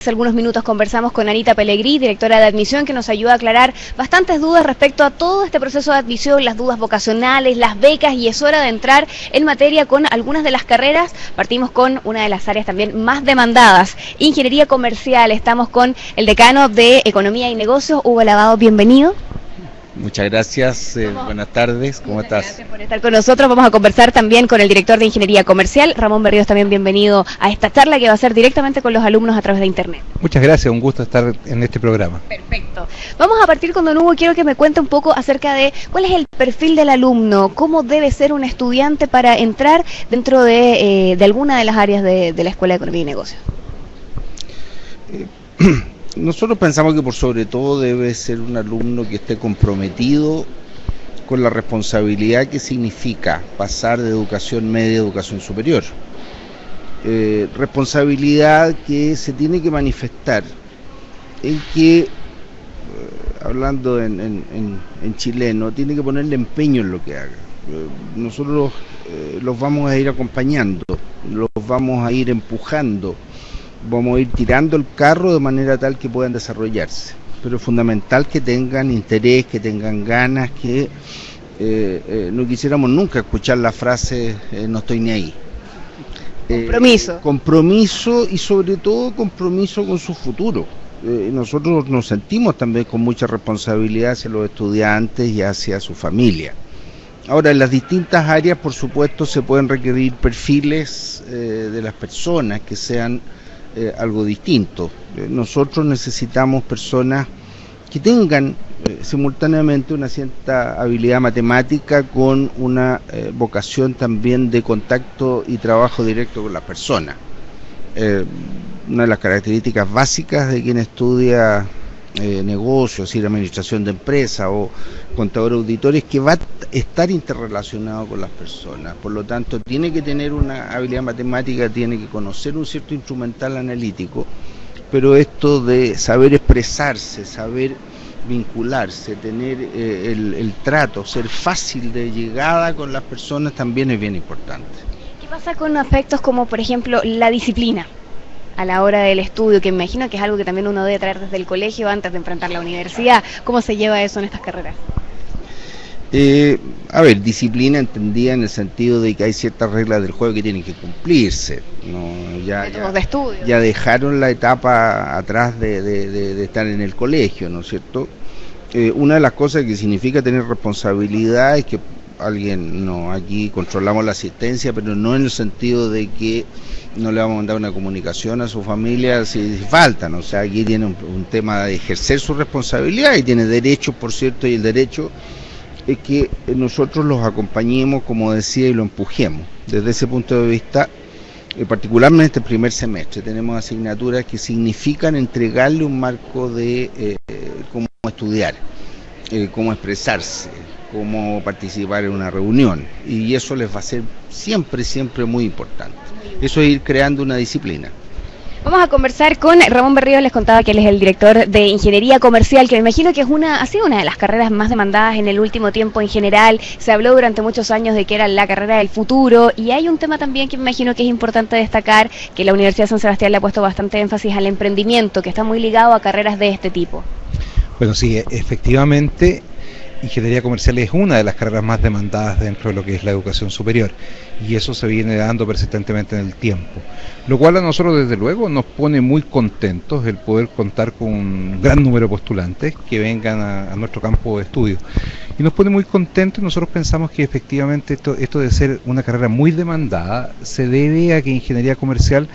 Hace algunos minutos conversamos con Anita Pellegrí, directora de admisión, que nos ayuda a aclarar bastantes dudas respecto a todo este proceso de admisión, las dudas vocacionales, las becas, y es hora de entrar en materia con algunas de las carreras. Partimos con una de las áreas también más demandadas, ingeniería comercial. Estamos con el decano de Economía y Negocios, Hugo Lavado. Bienvenido. Muchas gracias, buenas tardes, ¿cómo estás? Gracias por estar con nosotros. Vamos a conversar también con el director de Ingeniería Comercial, Ramón Berríos. También bienvenido a esta charla que va a ser directamente con los alumnos a través de internet. Muchas gracias, un gusto estar en este programa. Perfecto. Vamos a partir con don Hugo. Quiero que me cuente un poco acerca de cuál es el perfil del alumno, cómo debe ser un estudiante para entrar dentro de alguna de las áreas de la Escuela de Economía y Negocios. Nosotros pensamos que por sobre todo debe ser un alumno que esté comprometido con la responsabilidad que significa pasar de educación media a educación superior. Responsabilidad que se tiene que manifestar en que, hablando en chileno, tiene que ponerle empeño en lo que haga. Nosotros los vamos a ir acompañando, los vamos a ir empujando, vamos a ir tirando el carro de manera tal que puedan desarrollarse, pero es fundamental que tengan interés, que tengan ganas, que no quisiéramos nunca escuchar la frase no estoy ni ahí. Compromiso y sobre todo compromiso con su futuro. Nosotros nos sentimos también con mucha responsabilidad hacia los estudiantes y hacia su familia. Ahora, en las distintas áreas, por supuesto, se pueden requerir perfiles de las personas que sean algo distinto. Nosotros necesitamos personas que tengan simultáneamente una cierta habilidad matemática con una vocación también de contacto y trabajo directo con las personas. Una de las características básicas de quien estudia negocios, y administración de empresas o contador auditor es que va a estar interrelacionado con las personas, por lo tanto tiene que tener una habilidad matemática, tiene que conocer un cierto instrumental analítico, pero esto de saber expresarse, saber vincularse, tener el trato, ser fácil de llegada con las personas también es bien importante. ¿Qué pasa con aspectos como, por ejemplo, la disciplina a la hora del estudio, que me imagino que es algo que también uno debe traer desde el colegio antes de enfrentar la universidad? ¿Cómo se lleva eso en estas carreras? Disciplina entendida en el sentido de que hay ciertas reglas del juego que tienen que cumplirse. Ya dejaron la etapa atrás de estar en el colegio, ¿no es cierto? Una de las cosas que significa tener responsabilidad es que aquí controlamos la asistencia, pero no en el sentido de que no le vamos a mandar una comunicación a su familia si faltan. O sea, aquí tiene un tema de ejercer su responsabilidad y tiene derechos, por cierto, y el derecho es que nosotros los acompañemos, como decía, y lo empujemos. Desde ese punto de vista, particularmente el primer semestre, tenemos asignaturas que significan entregarle un marco de cómo estudiar, cómo expresarse, cómo participar en una reunión, y eso les va a ser siempre muy importante. Eso es ir creando una disciplina. Vamos a conversar con Ramón Berríos. Les contaba que él es el director de Ingeniería Comercial, que me imagino que ha sido una de las carreras más demandadas en el último tiempo en general. Se habló durante muchos años de que era la carrera del futuro, y hay un tema también que me imagino que es importante destacar, que la Universidad de San Sebastián le ha puesto bastante énfasis al emprendimiento, que está muy ligado a carreras de este tipo. Bueno, sí, efectivamente, Ingeniería Comercial es una de las carreras más demandadas dentro de lo que es la educación superior, y eso se viene dando persistentemente en el tiempo, lo cual a nosotros desde luego nos pone muy contentos el poder contar con un gran número de postulantes que vengan a nuestro campo de estudio, y nos pone muy contentos. Nosotros pensamos que efectivamente esto de ser una carrera muy demandada se debe a que Ingeniería Comercial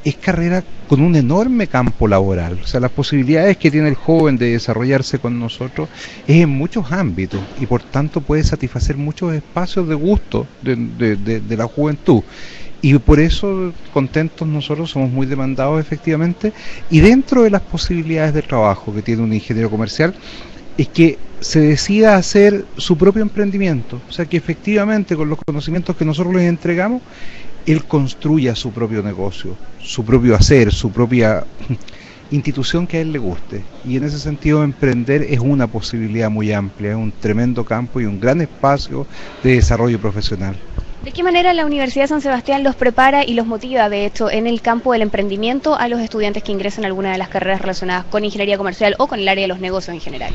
es carrera con un enorme campo laboral. O sea, las posibilidades que tiene el joven de desarrollarse con nosotros es en muchos ámbitos, y por tanto puede satisfacer muchos espacios de gusto de la juventud. Y por eso contentos nosotros, somos muy demandados efectivamente, y dentro de las posibilidades de trabajo que tiene un ingeniero comercial es que se decida hacer su propio emprendimiento. O sea, que efectivamente con los conocimientos que nosotros les entregamos, él construya su propio negocio, su propio hacer, su propia institución que a él le guste. Y en ese sentido, emprender es una posibilidad muy amplia, es un tremendo campo y un gran espacio de desarrollo profesional. ¿De qué manera la Universidad de San Sebastián los prepara y los motiva, de hecho, en el campo del emprendimiento a los estudiantes que ingresan a alguna de las carreras relacionadas con ingeniería comercial o con el área de los negocios en general?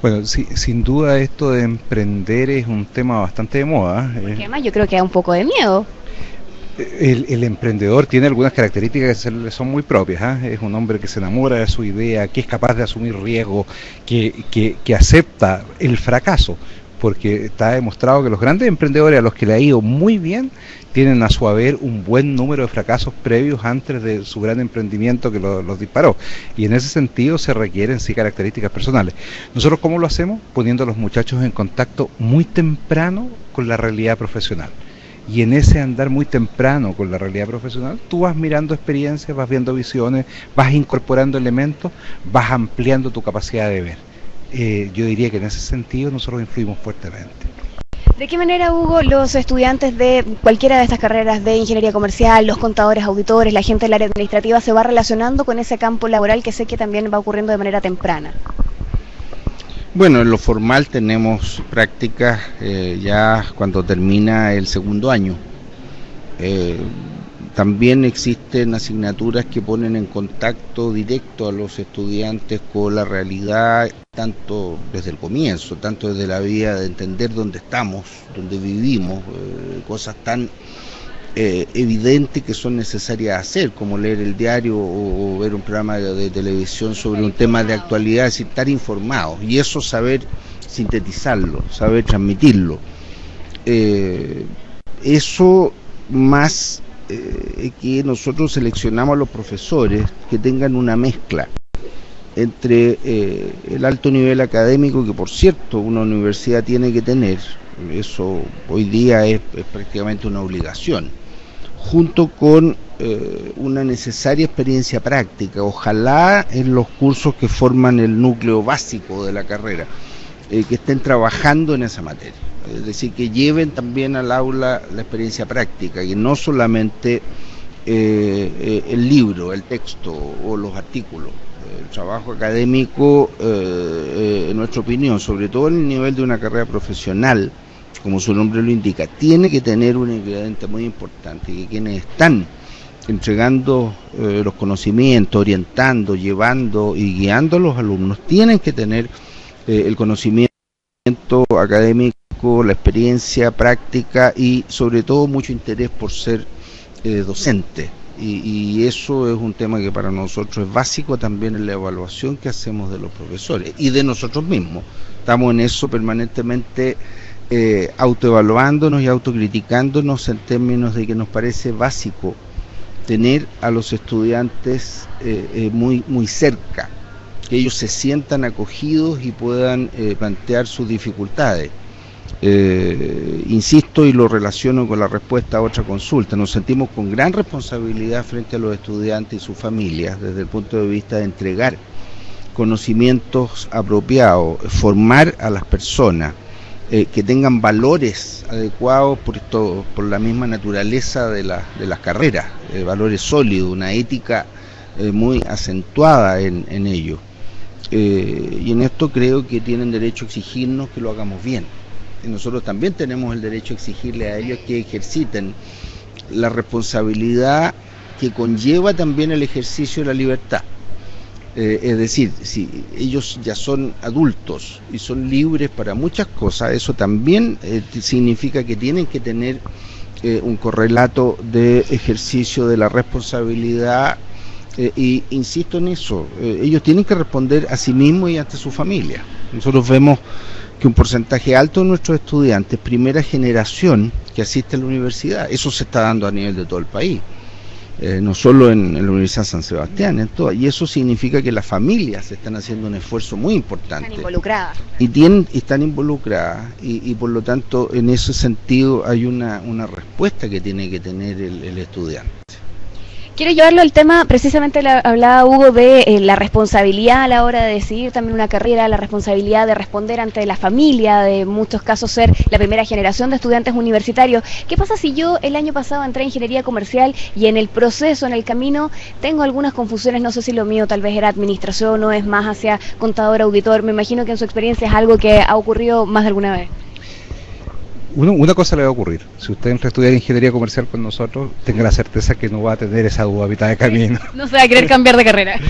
Bueno, sí, sin duda esto de emprender es un tema bastante de moda. Porque además yo creo que da un poco de miedo. El emprendedor tiene algunas características que le son muy propias, ¿eh? Es un hombre que se enamora de su idea, que es capaz de asumir riesgos, que acepta el fracaso, porque está demostrado que los grandes emprendedores a los que le ha ido muy bien tienen a su haber un buen número de fracasos previos antes de su gran emprendimiento que los disparó, y en ese sentido se requieren sí características personales. Nosotros ¿cómo lo hacemos? Poniendo a los muchachos en contacto muy temprano con la realidad profesional. Y en ese andar muy temprano con la realidad profesional, tú vas mirando experiencias, vas viendo visiones, vas incorporando elementos, vas ampliando tu capacidad de ver. Yo diría que en ese sentido nosotros influimos fuertemente. ¿De qué manera, Hugo, los estudiantes de cualquiera de estas carreras de ingeniería comercial, los contadores, auditores, la gente del área administrativa se va relacionando con ese campo laboral que sé que también va ocurriendo de manera temprana? Bueno, en lo formal tenemos prácticas ya cuando termina el segundo año. También existen asignaturas que ponen en contacto directo a los estudiantes con la realidad, tanto desde el comienzo, tanto desde la vía de entender dónde estamos, dónde vivimos, cosas tan evidentes que son necesarias hacer, como leer el diario o ver un programa de televisión sobre un tema de actualidad, es decir, estar informados, y eso saber sintetizarlo, saber transmitirlo. Eso más que nosotros seleccionamos a los profesores que tengan una mezcla entre el alto nivel académico, que por cierto una universidad tiene que tener, eso hoy día es prácticamente una obligación, junto con una necesaria experiencia práctica, ojalá en los cursos que forman el núcleo básico de la carrera, que estén trabajando en esa materia. Es decir, que lleven también al aula la experiencia práctica, y no solamente el libro, el texto o los artículos. El trabajo académico, en nuestra opinión, sobre todo en el nivel de una carrera profesional, como su nombre lo indica, tiene que tener un ingrediente muy importante, que quienes están entregando los conocimientos, orientando, llevando y guiando a los alumnos, tienen que tener el conocimiento académico, la experiencia práctica y sobre todo mucho interés por ser docente, y eso es un tema que para nosotros es básico también en la evaluación que hacemos de los profesores y de nosotros mismos. Estamos en eso permanentemente, autoevaluándonos y autocriticándonos en términos de que nos parece básico tener a los estudiantes muy cerca, que ellos se sientan acogidos y puedan plantear sus dificultades. Insisto y lo relaciono con la respuesta a otra consulta, nos sentimos con gran responsabilidad frente a los estudiantes y sus familias desde el punto de vista de entregar conocimientos apropiados, formar a las personas, que tengan valores adecuados por la misma naturaleza de las carreras, valores sólidos, una ética muy acentuada en ello. Y en esto creo que tienen derecho a exigirnos que lo hagamos bien. Y nosotros también tenemos el derecho a exigirle a ellos que ejerciten la responsabilidad que conlleva también el ejercicio de la libertad. Es decir, si ellos ya son adultos y son libres para muchas cosas, eso también significa que tienen que tener un correlato de ejercicio de la responsabilidad, y insisto en eso, ellos tienen que responder a sí mismos y ante su familia. Nosotros vemos que un porcentaje alto de nuestros estudiantes, primera generación que asiste a la universidad, eso se está dando a nivel de todo el país. No solo en la Universidad de San Sebastián, y eso significa que las familias están haciendo un esfuerzo muy importante. Están involucradas. Están involucradas, y por lo tanto, en ese sentido hay una respuesta que tiene que tener el estudiante. Quiero llevarlo al tema, precisamente hablaba Hugo de la responsabilidad a la hora de decidir también una carrera, la responsabilidad de responder ante la familia, de muchos casos ser la primera generación de estudiantes universitarios. ¿Qué pasa si yo el año pasado entré en ingeniería comercial y en el proceso, en el camino, tengo algunas confusiones? No sé si lo mío tal vez era administración o es más hacia contador, auditor. Me imagino que en su experiencia es algo que ha ocurrido más de alguna vez. Una cosa le va a ocurrir: si usted entra a estudiar ingeniería comercial con nosotros, tenga la certeza que no va a tener esa duda a mitad de camino. No se va a querer cambiar de carrera.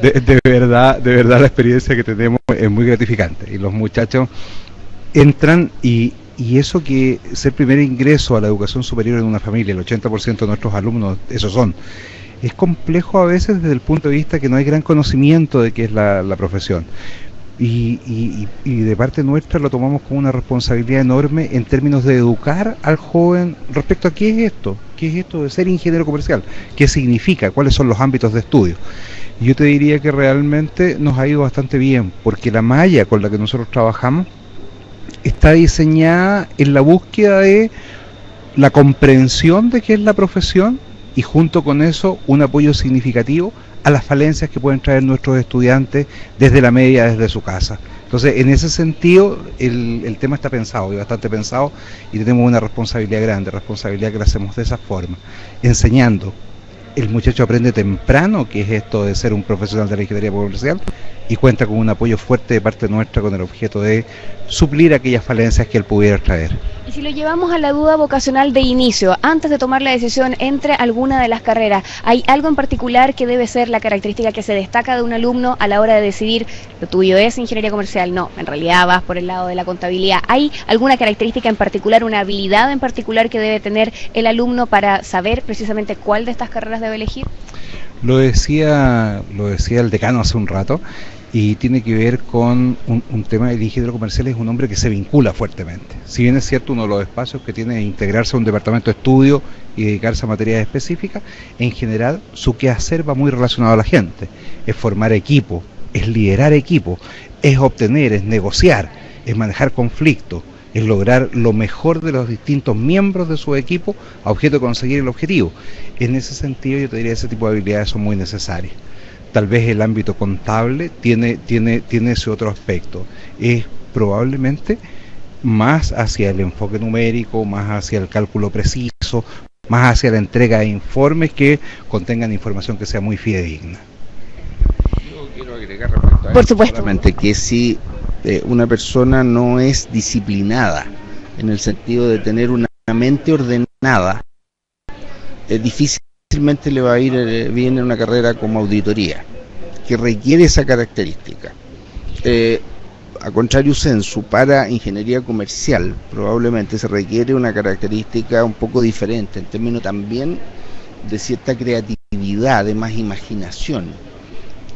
De verdad la experiencia que tenemos es muy gratificante, y los muchachos entran y eso, que ser primer ingreso a la educación superior en una familia, el 80% de nuestros alumnos esos son, es complejo a veces desde el punto de vista que no hay gran conocimiento de qué es la profesión. Y de parte nuestra lo tomamos como una responsabilidad enorme en términos de educar al joven respecto a qué es esto de ser ingeniero comercial, qué significa, cuáles son los ámbitos de estudio. Y yo te diría que realmente nos ha ido bastante bien, porque la malla con la que nosotros trabajamos está diseñada en la búsqueda de la comprensión de qué es la profesión, y junto con eso un apoyo significativo a las falencias que pueden traer nuestros estudiantes desde la media, desde su casa. Entonces, en ese sentido, el tema está pensado, y bastante pensado, y tenemos una responsabilidad grande, responsabilidad que la hacemos de esa forma, enseñando. El muchacho aprende temprano qué es esto de ser un profesional de la ingeniería comercial, y cuenta con un apoyo fuerte de parte nuestra con el objeto de suplir aquellas falencias que él pudiera traer. Y si lo llevamos a la duda vocacional de inicio, antes de tomar la decisión entre alguna de las carreras, ¿hay algo en particular que debe ser la característica que se destaca de un alumno a la hora de decidir lo tuyo es ingeniería comercial? No, en realidad vas por el lado de la contabilidad. ¿Hay alguna característica en particular, una habilidad en particular que debe tener el alumno para saber precisamente cuál de estas carreras debe elegir? Lo decía el decano hace un rato, y tiene que ver con un tema. El ingeniero comercial es un hombre que se vincula fuertemente. Si bien es cierto, uno de los espacios que tiene es integrarse a un departamento de estudio y dedicarse a materias específicas, en general su quehacer va muy relacionado a la gente. Es formar equipo, es liderar equipo, es obtener, es negociar, es manejar conflictos, es lograr lo mejor de los distintos miembros de su equipo a objeto de conseguir el objetivo. En ese sentido, yo te diría que ese tipo de habilidades son muy necesarias. Tal vez el ámbito contable tiene ese otro aspecto. Es probablemente más hacia el enfoque numérico, más hacia el cálculo preciso, más hacia la entrega de informes que contengan información que sea muy fidedigna. Yo quiero agregar respecto a Por supuesto. solamente que si una persona no es disciplinada, en el sentido de tener una mente ordenada, es difícilmente le va a ir bien en una carrera como auditoría, que requiere esa característica. A contrario sensu, para ingeniería comercial probablemente se requiere una característica un poco diferente, en términos también de cierta creatividad, de más imaginación,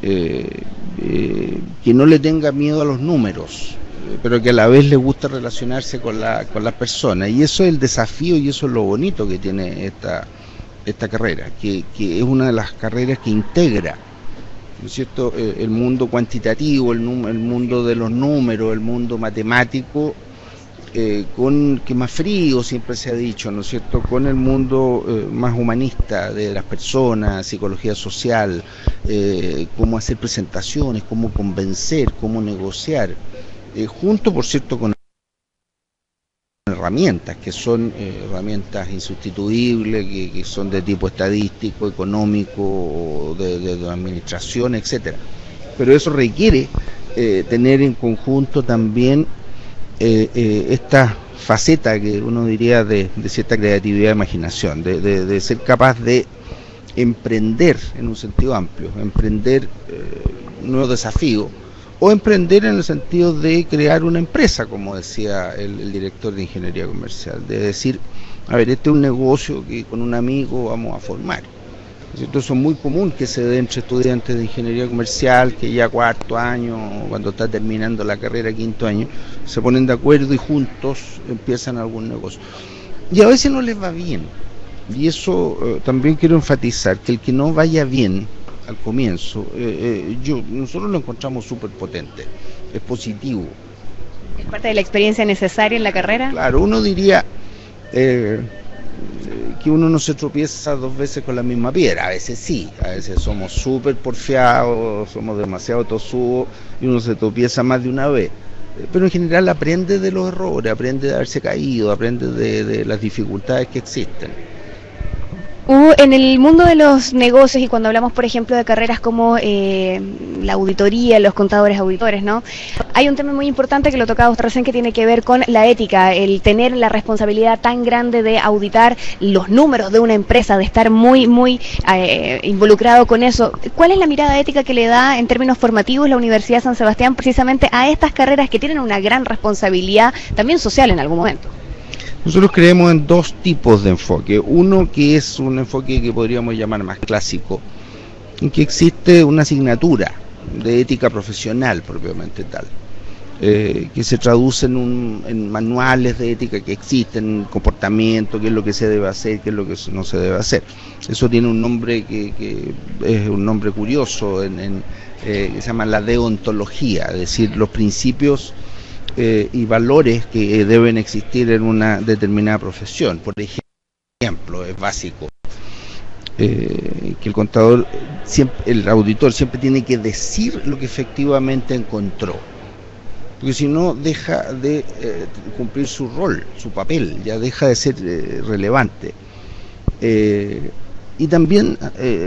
que no le tenga miedo a los números, pero que a la vez le gusta relacionarse con las personas, y eso es el desafío, y eso es lo bonito que tiene esta carrera, que es una de las carreras que integra, ¿no es cierto?, el mundo cuantitativo, el mundo de los números, el mundo matemático, que más frío, siempre se ha dicho, ¿no es cierto?, con el mundo más humanista de las personas, psicología social, cómo hacer presentaciones, cómo convencer, cómo negociar, junto, por cierto, con herramientas que son herramientas insustituibles, que son de tipo estadístico, económico, de administración, etcétera. Pero eso requiere tener en conjunto también esta faceta que uno diría de cierta creatividad e imaginación, de ser capaz de emprender en un sentido amplio, emprender nuevos desafíos, o emprender en el sentido de crear una empresa, como decía el director de ingeniería comercial, de decir, a ver, este es un negocio que con un amigo vamos a formar. Entonces, eso es muy común que se dé entre estudiantes de ingeniería comercial que ya cuarto año, cuando está terminando la carrera, quinto año, se ponen de acuerdo y juntos empiezan algún negocio. Y a veces no les va bien, y eso también quiero enfatizar, que el que no vaya bien al comienzo, nosotros lo encontramos súper potente, es positivo. ¿Es parte de la experiencia necesaria en la carrera? Claro, uno diría que uno no se tropieza dos veces con la misma piedra, a veces sí, a veces somos súper porfiados, somos demasiado tosudos y uno se tropieza más de una vez, pero en general aprende de los errores, aprende de haberse caído, aprende de las dificultades que existen. En el mundo de los negocios y cuando hablamos, por ejemplo, de carreras como la auditoría, los contadores auditores, ¿no? Hay un tema muy importante que lo tocaba usted recién que tiene que ver con la ética, el tener la responsabilidad tan grande de auditar los números de una empresa, de estar muy involucrado con eso. ¿Cuál es la mirada ética que le da en términos formativos la Universidad de San Sebastián precisamente a estas carreras que tienen una gran responsabilidad también social en algún momento? Nosotros creemos en dos tipos de enfoque. Uno que es un enfoque que podríamos llamar más clásico, en que existe una asignatura de ética profesional propiamente tal, que se traduce en manuales de ética que existen, comportamiento, qué es lo que se debe hacer, qué es lo que no se debe hacer. Eso tiene un nombre que es un nombre curioso, que se llama la deontología, es decir, los principios y valores que deben existir en una determinada profesión. Por ejemplo, es básico que el contador, el auditor siempre tiene que decir lo que efectivamente encontró, porque si no deja de cumplir su rol, su papel, ya deja de ser relevante. Y también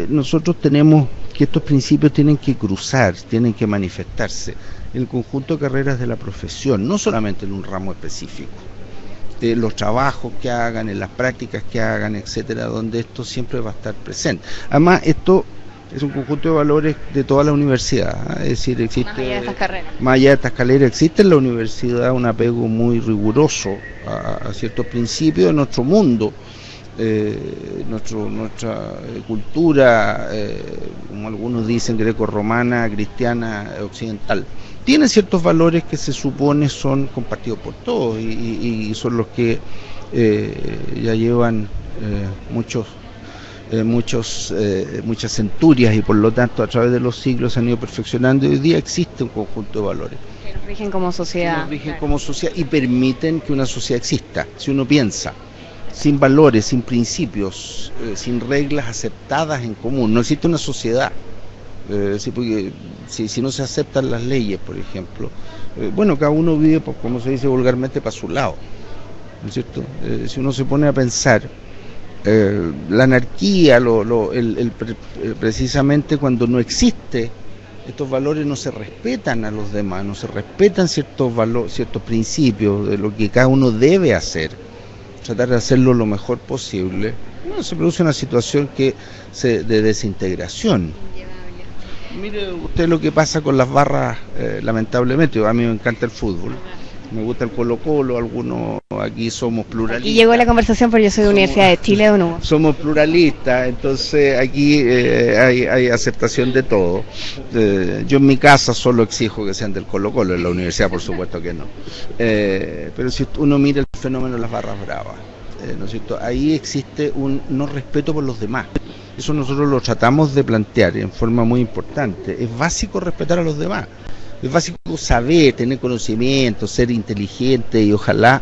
nosotros tenemos que estos principios tienen que cruzar, tienen que manifestarse en el conjunto de carreras de la profesión, no solamente en un ramo específico, de los trabajos que hagan, en las prácticas que hagan, etcétera, donde esto siempre va a estar presente. Además, esto es un conjunto de valores de toda la universidad, es decir, existe, más allá de estas carreras, existe en la universidad un apego muy riguroso a ciertos principios de nuestro mundo, nuestra cultura, como algunos dicen, greco-romana, cristiana, occidental. Tiene ciertos valores que se supone son compartidos por todos y son los que ya llevan muchas centurias y por lo tanto a través de los siglos se han ido perfeccionando y hoy día existe un conjunto de valores que nos rigen como sociedad, como sociedad y permiten que una sociedad exista. Si uno piensa sin valores, sin principios, sin reglas aceptadas en común, no existe una sociedad. Sí, porque si no se aceptan las leyes, por ejemplo, bueno, cada uno vive, como se dice vulgarmente, para su lado, ¿no es cierto? Si uno se pone a pensar, la anarquía, precisamente cuando no existe, estos valores no se respetan a los demás, no se respetan ciertos principios de lo que cada uno debe hacer, tratar de hacerlo lo mejor posible. Bueno, se produce una situación de desintegración. Mire usted lo que pasa con las barras, lamentablemente. A mí me encanta el fútbol, me gusta el Colo-Colo, algunos aquí somos pluralistas. Y llegó la conversación porque yo soy de Universidad de Chile, ¿o no? Somos pluralistas, entonces aquí hay aceptación de todo. Yo en mi casa solo exijo que sean del Colo-Colo, en la universidad por supuesto que no. Pero si uno mira el fenómeno de las barras bravas, ¿no es cierto? Ahí existe un no respeto por los demás. Eso nosotros lo tratamos de plantear en forma muy importante. Es básico respetar a los demás. Es básico saber, tener conocimiento, ser inteligente y ojalá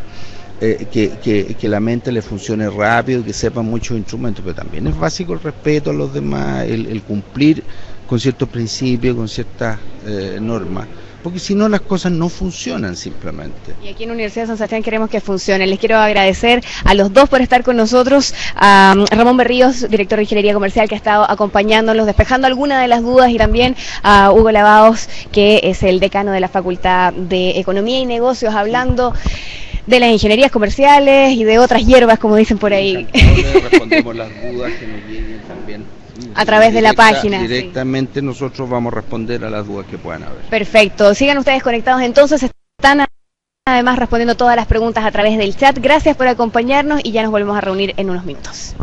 que la mente le funcione rápido, que sepa muchos instrumentos, pero también es básico el respeto a los demás, el cumplir con ciertos principios, con ciertas normas. Porque si no las cosas no funcionan simplemente. Y aquí en la Universidad de San Sebastián queremos que funcione. Les quiero agradecer a los dos por estar con nosotros, a Ramón Berríos, director de Ingeniería Comercial, que ha estado acompañándonos, despejando algunas de las dudas, y también a Hugo Lavaos, que es el decano de la Facultad de Economía y Negocios, hablando de las ingenierías comerciales y de otras hierbas, como dicen por ahí. Respondemos las dudas que nos lleguen también. A través de la página. Directamente sí. Nosotros vamos a responder a las dudas que puedan haber. Perfecto. Sigan ustedes conectados entonces. Están además respondiendo todas las preguntas a través del chat. Gracias por acompañarnos y ya nos volvemos a reunir en unos minutos.